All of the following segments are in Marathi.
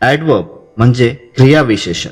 ॲडवर्ब म्हणजे क्रियाविशेषण.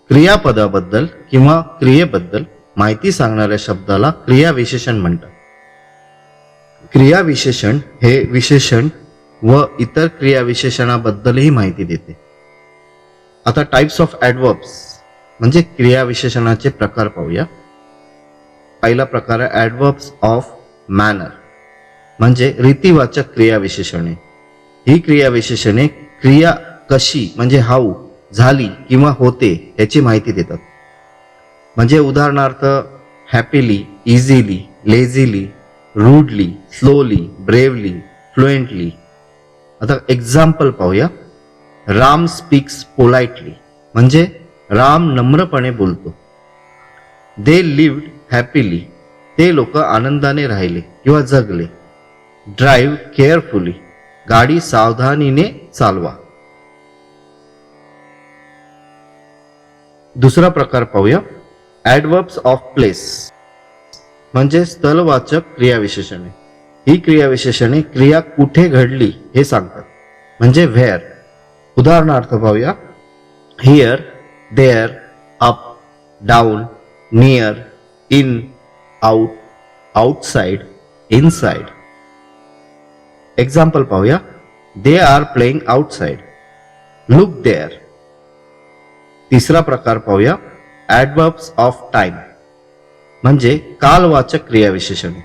क्रियापदाबद्दल किंवा क्रियेबद्दल माहिती सांगणाऱ्या शब्दाला क्रियाविशेषण म्हणतात. क्रियाविशेषण हे विशेषण व इतर क्रियाविशेषणाबद्दलही माहिती देते. आता टाइप्स ऑफ ॲडवर्ब्स म्हणजे क्रियाविशेषणाचे प्रकार पाहूया. पहिला प्रकार आहे ॲडवर्ब्स ऑफ मॅनर म्हणजे रीतिवाचक क्रियाविशेषणे. ही क्रियाविशेषणे क्रिया कशी म्हणजे हाऊ झाली किंवा होते याची माहिती देतात. म्हणजे उदाहरणार्थ happily, easily, lazily, rudely, slowly, bravely, fluently. आता एक्झाम्पल पाहूया. राम स्पीक्स पोलाइटली म्हणजे राम नम्रपणे बोलतो. दे लिव्ड हॅपीली ते लोक आनंदाने राहिले किंवा जगले. ड्राईव्ह केअरफुली गाडी सावधानीने चालवा. दुसरा प्रकार पाहूया. ॲडवर्ब्स ऑफ प्लेस म्हणजे स्थलवाचक क्रियाविशेषणे. ही क्रियाविशेषणे क्रिया कुठे घडली हे सांगतात म्हणजे व्हेअर. उदाहरणार्थ पाहूया. Here, there, up, down, near, in, out, outside, inside. Example पाहूया. They are playing outside. Look there. तिसरा प्रकार पाहूया. ॲडवर्ब्स ऑफ टाइम म्हणजे कालवाचक क्रियाविशेषणे.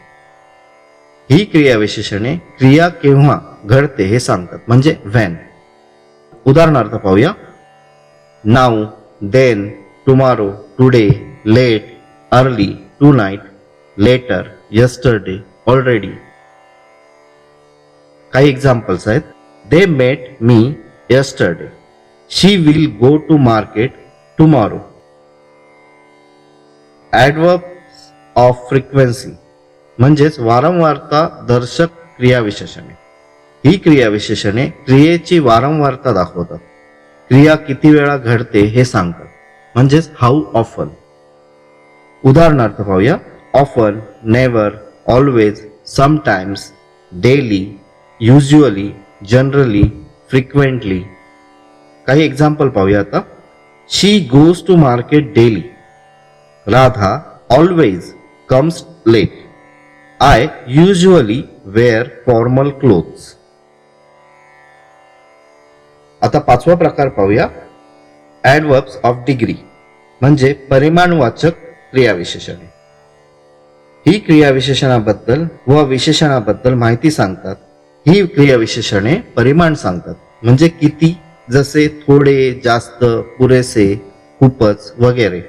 ही क्रियाविशेषणे क्रिया केव्हा घडते हे सांगतात म्हणजे व्हेन. उदाहरणार्थ पाहूया. Now, then, tomorrow, today, late, early, tonight, later, yesterday, already. काही एक्झाम्पल्स आहेत. They met me yesterday. She will go to market tomorrow. Adverbs of frequency म्हणजेच वारंवारता दर्शक क्रियाविशेषणे. ही क्रियाविशेषणे क्रियेची वारंवारता दाखवतात. क्रिया किती वेळा घडते हे सांगतात म्हणजेच हाऊ ऑफन. उदाहरणार्थ पाहूया. Often, never, always, sometimes, daily, usually, generally, frequently. काही एक्झाम्पल पाहूया आता. She goes to market daily. Radha always comes late. I usually wear formal clothes. आता पाचवा प्रकार पाहूया. ॲडवर्ब्स ऑफ डिग्री म्हणजे परिमाणवाचक क्रियाविशेषणे. ही क्रियाविशेषणाबद्दल व विशेषणाबद्दल माहिती सांगतात. ही क्रियाविशेषणे परिमाण सांगतात म्हणजे किती, जसे थोडे, जास्त, पुरेसे, खूपच वगैरे.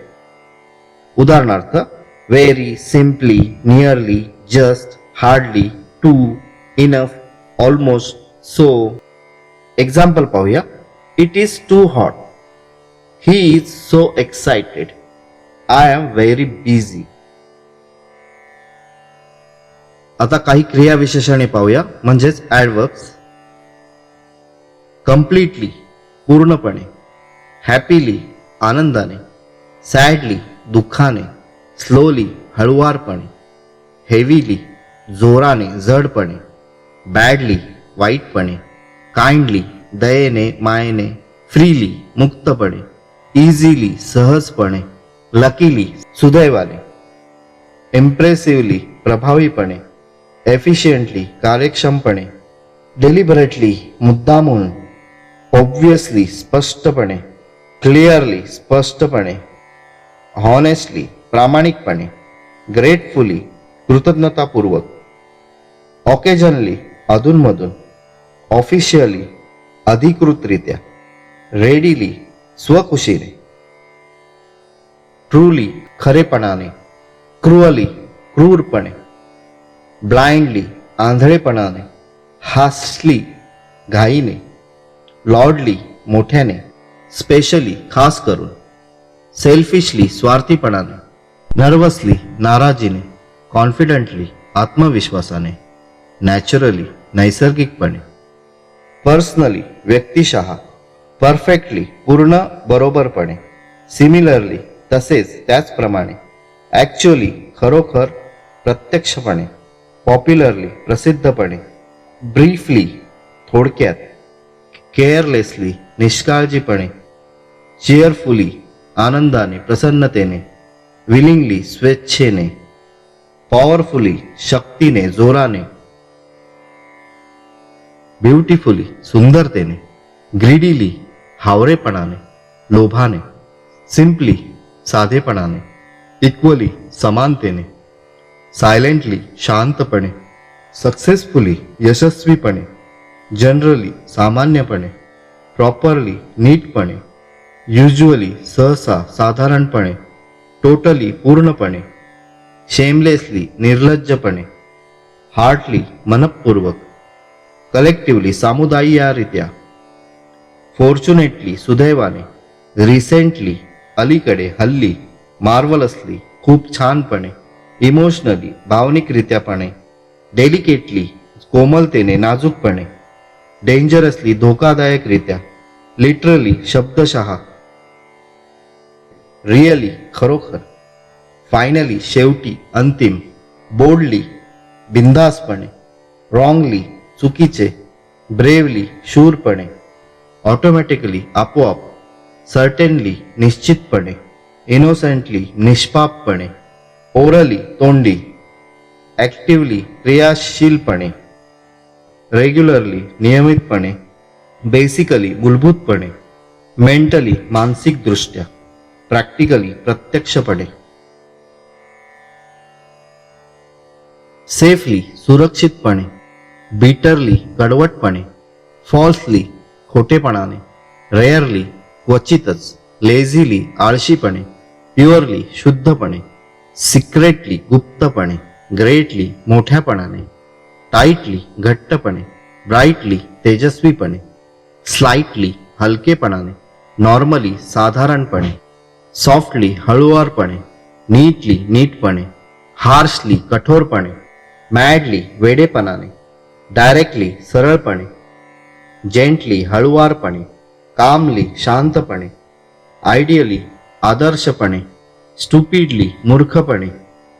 उदाहरणार्थ very, simply, nearly, just, hardly, too, enough, almost, so. Example पाहूया. It is too hot. He is so excited. I am very busy. आता काही क्रियाविशेषणे पाहूया म्हणजेच ॲडवर्ब्स. कम्प्लिटली पूर्णपणे, हॅपीली आनंदाने, सॅडली दुःखाने, स्लोली हळुवारपणे, हेवीली जोराने जडपणे, बॅडली वाईटपणे, काइंडली दयेने मायेने, फ्रीली मुक्तपणे, इझिली सहजपणे, लकीली सुदैवाने, इम्प्रेसिव्हली प्रभावीपणे, एफिशियंटली कार्यक्षमपणे, डेलिबरेटली मुद्दामून, ऑब्वियसली स्पष्टपणे, क्लिअरली स्पष्टपणे, हॉनेस्टली प्रामाणिकपणे, ग्रेटफुली कृतज्ञतापूर्वक, ऑकेजनली अधूनमधून, ऑफिशियली अधिकृतरित्या, रेडीली स्वखुशीने, ट्रूली खरेपणाने, क्रुअली क्रूरपणे, ब्लाइंडली आंधळेपणाने, हास्टली घाईने, लॉर्डली मोठ्याने, स्पेशली खास करून, सेल्फिशली स्वार्थीपणाने, नर्वसली नाराजीने, कॉन्फिडंटली आत्मविश्वासाने, नॅचरली नैसर्गिकपणे, पर्सनली व्यक्तिशः, परफेक्टली पूर्ण बरोबरपणे, सिमिलरली तसेच त्याचप्रमाणे, ॲक्च्युअली खरोखर प्रत्यक्षपणे, पॉप्युलरली प्रसिद्धपणे, ब्रीफली थोडक्यात, केअरलेसली निष्काळजीपणे, चेअरफुली आनंदाने प्रसन्नतेने, विलिंगली स्वेच्छेने, पॉवरफुली शक्तीने जोराने, ब्युटिफुली सुंदरतेने, ग्रीडीली हावरेपणाने लोभाने, सिम्पली साधेपणाने, इक्वली समानतेने, सायलेंटली शांतपणे, सक्सेसफुली यशस्वीपणे, जनरली सामान्यपणे, प्रॉपरली नीटपणे, युजली सहसा साधारणपणे, टोटली पूर्णपणे, शेमलेसली निर्लज्जपणे, हार्टली मनपूर्वक, कलेक्टिव्हली सामुदायिकरित्या, फॉर्च्युनेटली सुदैवाने, रिसेंटली अलीकडे हल्ली, मार्वलसली खूप छानपणे, इमोशनली भावनिकरित्यापणे, डेलिकेटली कोमलतेने नाजूकपणे, डेंजरसली धोकादायकरित्या, लिटरली शब्दशः, रिअली खरोखर, फायनली शेवटी अंतिम, बोल्डली बिंदासपणे, रॉंगली चुकीचे, ब्रेवली शूरपणे, ऑटोमॅटिकली आपोआप, सर्टेनली निश्चितपणे, इनोसेंटली निष्पापपणे, ओरली तोंडी, ॲक्टिव्हली क्रियाशीलपणे, रेग्युलरली नियमितपणे, बेसिकली मूलभूतपणे, मेंटली मानसिकदृष्ट्या, प्रॅक्टिकली प्रत्यक्षपणे, सेफली सुरक्षितपणे, बिटरली कडवटपणे, फॉल्सली खोटेपणाने, रेअरली क्वचितच, लेझिली आळशीपणे, प्युअरली शुद्धपणे, सिक्रेटली गुप्तपणे, ग्रेटली मोठ्यापणाने, टाईटली घट्टपणे, ब्राईटली तेजस्वीपणे, स्लाइटली हलकेपणाने, नॉर्मली साधारणपणे, सॉफ्टली हळुवारपणे, नीटली नीटपणे, हार्शली कठोरपणे, मॅडली वेडेपणाने, डायरेक्टली सरळपणे, जेंटली हळुवारपणे, कामली शांतपणे, आयडियली आदर्शपणे, स्टुपिडली मूर्खपणे,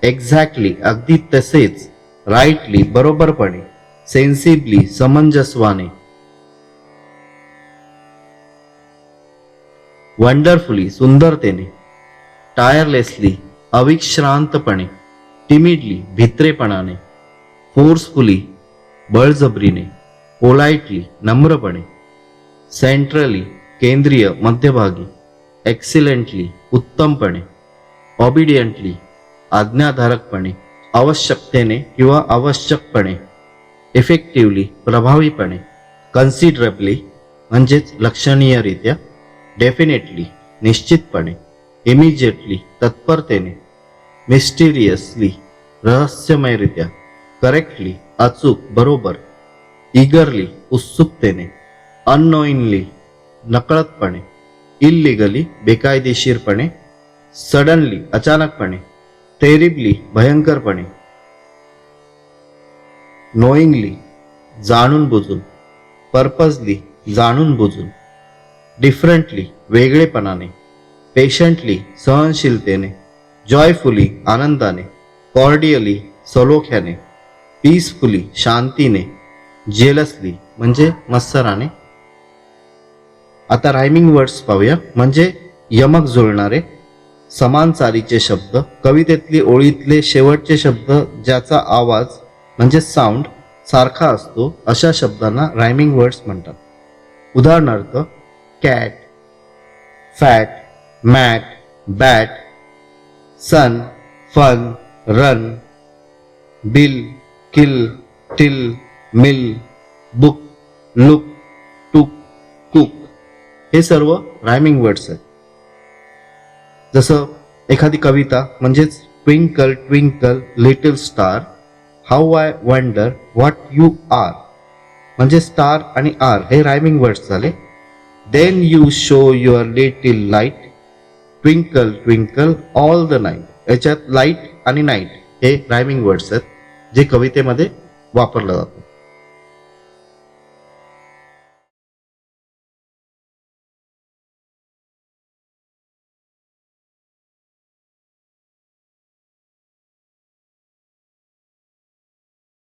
एक्झॅक्टली अगदी तसेच, rightly बरोबरपणे, sensibly समंजस्वाने, wonderfully सुंदरतेने, tirelessly अविश्रांतपणे, timidly भित्रेपणाने, forcefully बळजबरीने, पोलाइटली नम्रपणे, सेंट्रली केंद्रीय मध्यभागी, एक्सिलेंटली उत्तमपणे, ऑबिडियंटली आज्ञाधारकपणे, आवश्यकतेने किंवा आवश्यकपणे, इफेक्टिव्हली प्रभावीपणे, कन्सिडरेबली म्हणजेच लक्षणीयरित्या, डेफिनेटली निश्चितपणे, इमिजिएटली तत्परतेने, मिस्टिरियसली रहस्यमयरित्या, करेक्टली अचूक बरोबर, इगरली उत्सुकतेने, अननोईंगली नकळतपणे, इल्लिगली बेकायदेशीरपणे, सडनली अचानकपणे, टेरिबली भयंकरपणे, नोईंगली जाणून बुजून, पर्पजली जाणून बुजून, डिफरंटली वेगळेपणाने, पेशंटली सहनशीलतेने, जॉयफुली आनंदाने, कॉर्डियली सलोख्याने, पीसफुली शांतीने, जेलसली म्हणजे मत्सराने. आता रायमिंग वर्ड्स पाहूया, म्हणजे यमक जुळणारे समान चालीचे शब्द, कवितेतली ओळीतले शेवटचे शब्द ज्याचा आवाज म्हणजे साऊंड सारखा असतो अशा शब्दांना रायमिंग वर्ड्स म्हणतात. उदाहरणार्थ cat, fat, mat, bat, sun, fun, run, bill, kill, till, mill, book, look, took, cook हे सर्व रायमिंग वर्ड्स आहेत. जसं एखादी कविता म्हणजेच twinkle twinkle little star, how I wonder what you are, म्हणजे स्टार आणि आर हे रायमिंग वर्ड्स झाले. Then you show your little light, twinkle twinkle all the night, याच्यात लाईट आणि नाईट हे रायमिंग वर्ड्स आहेत जे कवितेमध्ये वापरलं जातं.